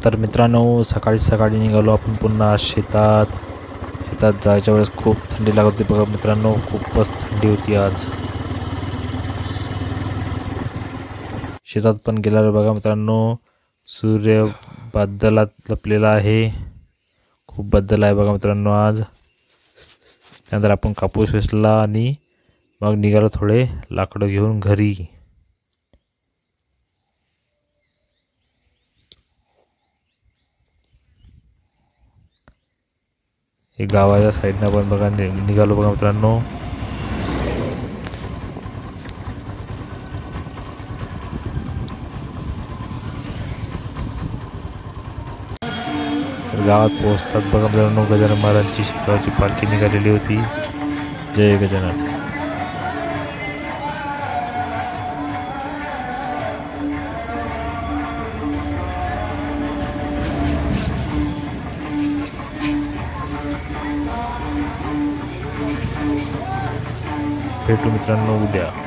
तर मित्रांनो, सकाळी सकाळी निघालो आपण पुन्हा शेतात जायच्या वेळेस खूप थंडी लागत होती बघा मित्रांनो, खूपच थंडी होती आज. शेतात पण गेल्यावर बघा मित्रांनो, सूर्य बादलात लपलेला आहे. खूप बदल आहे बघा मित्रांनो आज. त्यानंतर आपण कापूस वेचला आणि मग निघालो थोडे लाकडं घेऊन घरी. हे गावाच्या साईडनं पण बघा निघालो बघा मित्रांनो. तर गावात पोहोचतात बघा मित्रांनो, गजानन महाराजांची शेगावची पालखी निघालेली होती. जय गजानन. भेटू मित्रांनो उद्या.